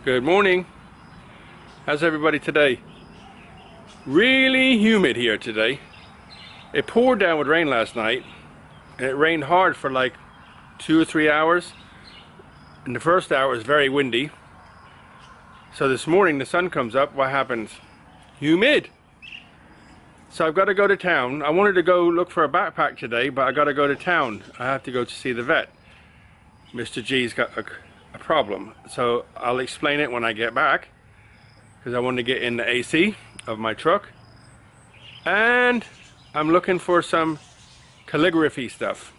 Good morning. How's everybody today? Really humid here today. It poured down with rain last night, and it rained hard for like 2 or 3 hours. And the first hour was very windy. So this morning the sun comes up. What happens? Humid. So I've got to go to town. I wanted to go look for a backpack today, but I got to go to town. I have to go to see the vet. Mr. G's got a problem, so I'll explain it when I get back, because I want to get in the AC of my truck, and I'm looking for some calligraphy stuff.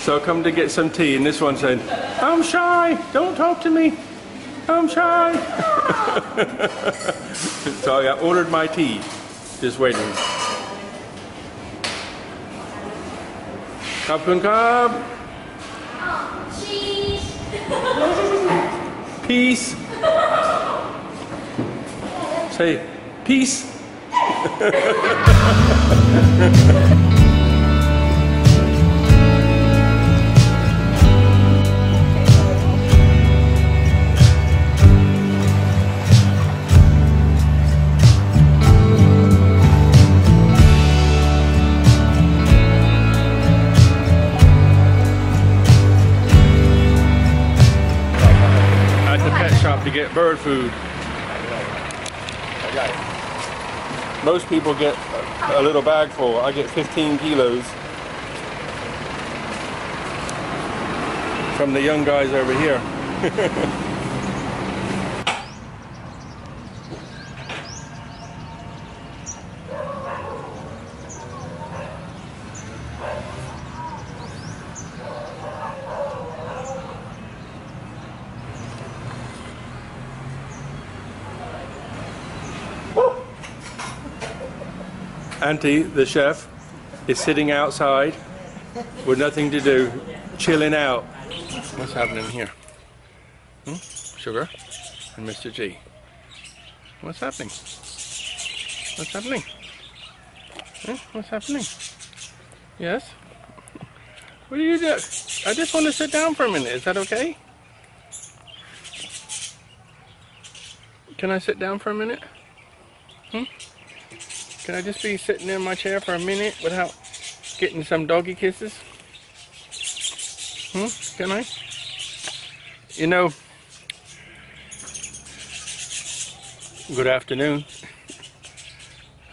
So I come to get some tea, and this one said, "I'm shy, don't talk to me, I'm shy." So I ordered my tea, just waiting. Cup and cup. Cheese. Peace. Say peace. To get bird food. Most people get a little bag full. I get 15 kilos from the young guys over here. Auntie, the chef, is sitting outside with nothing to do, chilling out. What's happening here? Sugar and Mr. G. What's happening? What's happening? What's happening? Yes? What do you do? I just want to sit down for a minute. Is that okay? Can I sit down for a minute? Can I just be sitting in my chair for a minute without getting some doggy kisses? Can I? You know, good afternoon.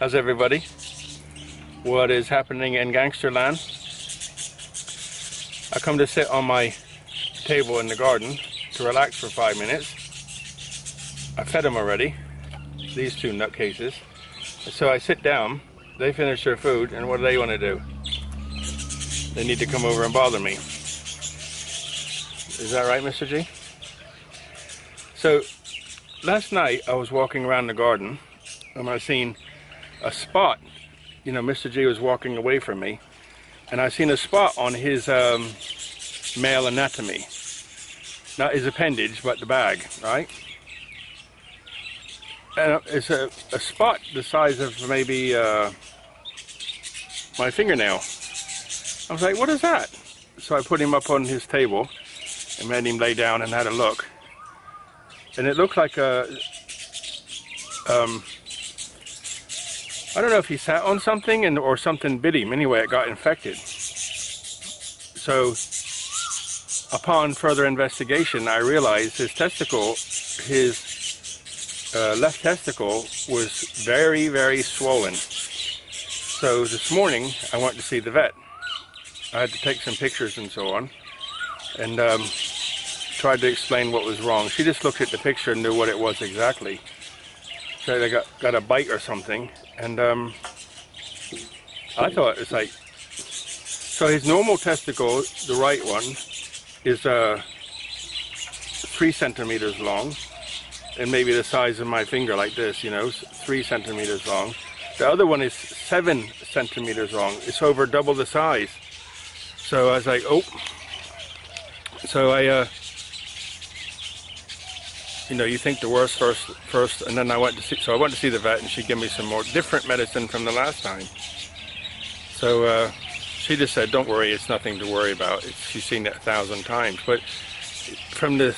How's everybody? What is happening in Gangsterland? I come to sit on my table in the garden to relax for 5 minutes. I fed them already, these two nutcases. So I sit down, they finish their food, and what do they want to do? They need to come over and bother me. Is that right, Mr. G? So last night I was walking around the garden and I seen a spot. You know, Mr. G was walking away from me, and I seen a spot on his male anatomy. Not his appendage, but the bag, right? And it's a spot the size of maybe my fingernail. I was like, what is that? So I put him up on his table and made him lay down and had a look. And it looked like a, I don't know if he sat on something or something bit him. Anyway, it got infected. So upon further investigation, I realized his testicle, left testicle, was very, very swollen. So this morning I went to see the vet. I had to take some pictures and so on, and tried to explain what was wrong. She just looked at the picture and knew what it was exactly. So they got a bite or something, and I thought it's like, so his normal testicle, the right one, is 3 centimeters long, and maybe the size of my finger like this, you know, 3 centimeters long. The other one is 7 centimeters long. It's over double the size. So I was like, oh. So I you know, you think the worst first, and then I went to see the vet, and she gave me some more different medicine from the last time. So she just said, don't worry, it's nothing to worry about. She's seen it 1,000 times. But from the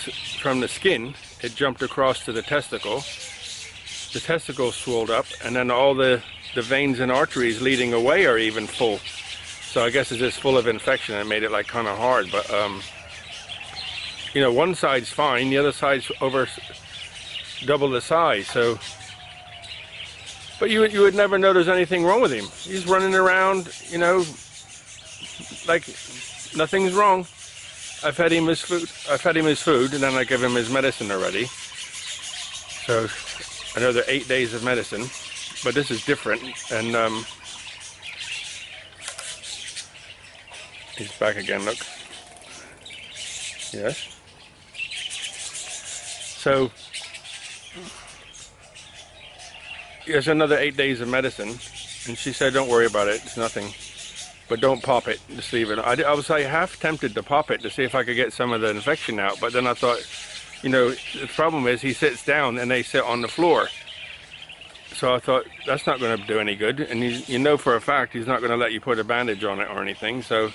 skin, it jumped across to the testicle. The testicle swelled up, and then all the veins and arteries leading away are even full. So I guess it's just full of infection, and it made it like kind of hard. But you know, one side's fine, the other side's over double the size. So, but you would never know there's anything wrong with him. He's running around, you know, like nothing's wrong. I've fed him his food, and then I give him his medicine already. So another 8 days of medicine, but this is different. And he's back again. Look. Yes. So there's another 8 days of medicine, and she said, don't worry about it, it's nothing, but don't pop it, just leave it. I was like half tempted to pop it to see if I could get some of the infection out, but then I thought, you know, the problem is he sits down and they sit on the floor. So I thought, that's not going to do any good, and you know for a fact he's not going to let you put a bandage on it or anything. So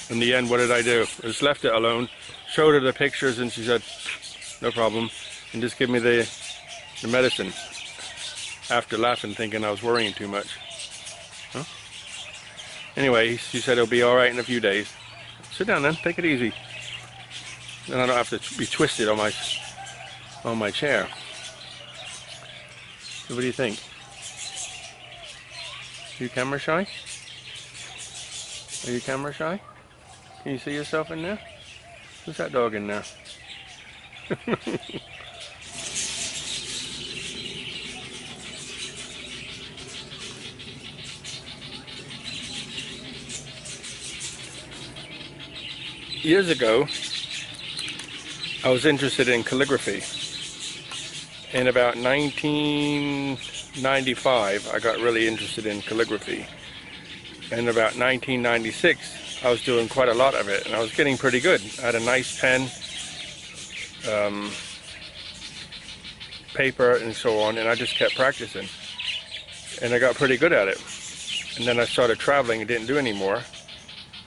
in the end, what did I do? I just left it alone, showed her the pictures, and she said, no problem, and just give me the medicine, after laughing, thinking I was worrying too much. Huh? Anyway, she said it'll be alright in a few days. Sit down then, take it easy. Then I don't have to be twisted on my chair. So what do you think? Are you camera shy? Are you camera shy? Can you see yourself in there? Who's that dog in there? Years ago, I was interested in calligraphy. In about 1995, I got really interested in calligraphy. In about 1996, I was doing quite a lot of it, and I was getting pretty good. I had a nice pen, paper, and so on, and I just kept practicing. And I got pretty good at it. And then I started traveling and didn't do any more.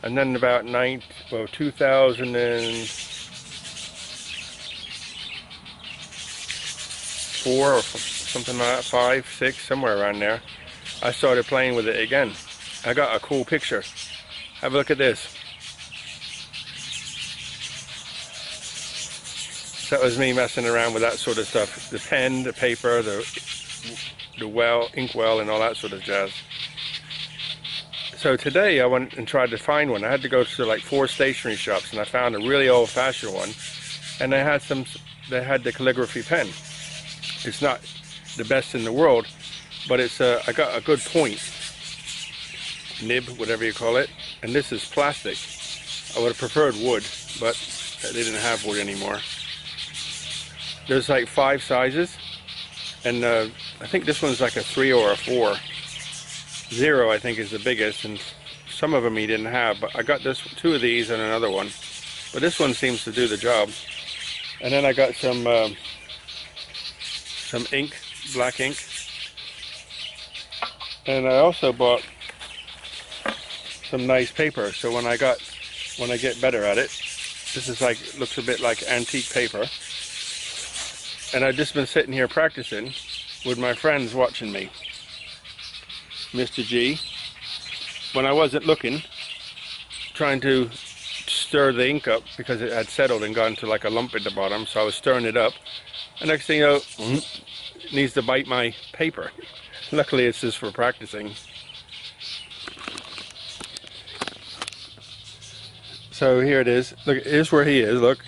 And then about 2004 or something like that, 5, 6, somewhere around there, I started playing with it again. I got a cool picture. Have a look at this. So that was me messing around with that sort of stuff. The pen, the paper, the ink well, and all that sort of jazz. So today I went and tried to find one. I had to go to like 4 stationery shops, and I found a really old-fashioned one. And they had the calligraphy pen. It's not the best in the world, but it's I got a good point. Nib, whatever you call it. And this is plastic. I would have preferred wood, but they didn't have wood anymore. There's like 5 sizes, and I think this one's like a 3 or a 4. 0 I think is the biggest, and some of them he didn't have, but I got 2 of these and another one. But this one seems to do the job. And then I got some ink, black ink. And I also bought some nice paper, so when I get better at it, this is like, looks a bit like antique paper. And I've just been sitting here practicing with my friends watching me. Mr. G, when I wasn't looking, trying to stir the ink up because it had settled and gone to like a lump at the bottom, so I was stirring it up. And next thing you know, it needs to bite my paper. Luckily it's just for practicing. So here it is. Look, here's where he is, look.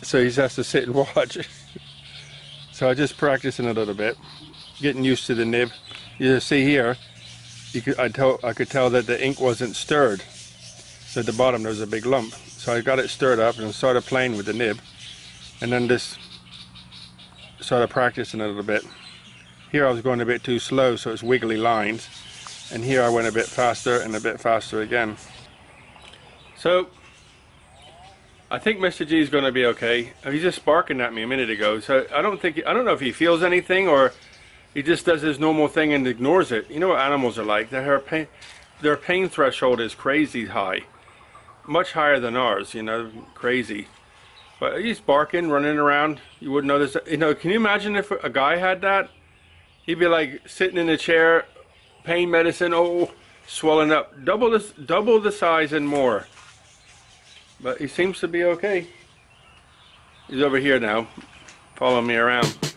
So he has to sit and watch. So I just practicing a little bit, getting used to the nib. You see here, I could tell that the ink wasn't stirred. So at the bottom there was a big lump. So I got it stirred up and started playing with the nib. And then just started practicing a little bit. Here I was going a bit too slow, so it's wiggly lines. And here I went a bit faster and a bit faster again. So I think Mr. G is going to be okay. He's just barking at me a minute ago, so I don't know if he feels anything or he just does his normal thing and ignores it. You know what animals are like. Their pain threshold is crazy high. Much higher than ours, you know, crazy. But he's barking, running around. You wouldn't notice. You know, can you imagine if a guy had that? He'd be like sitting in a chair, pain medicine, oh, swelling up, double the size and more. But he seems to be okay. He's over here now, following me around.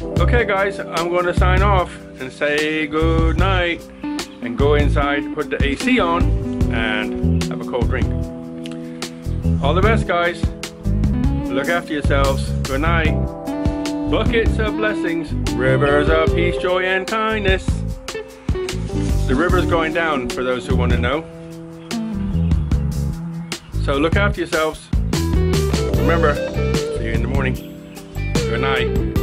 Okay, guys, I'm going to sign off and say good night, and go inside, put the AC on, and have a cold drink. All the best, guys. Look after yourselves. Good night. Buckets of blessings, rivers of peace, joy, and kindness. The river's going down, for those who want to know. So look after yourselves. Remember, see you in the morning. Good night.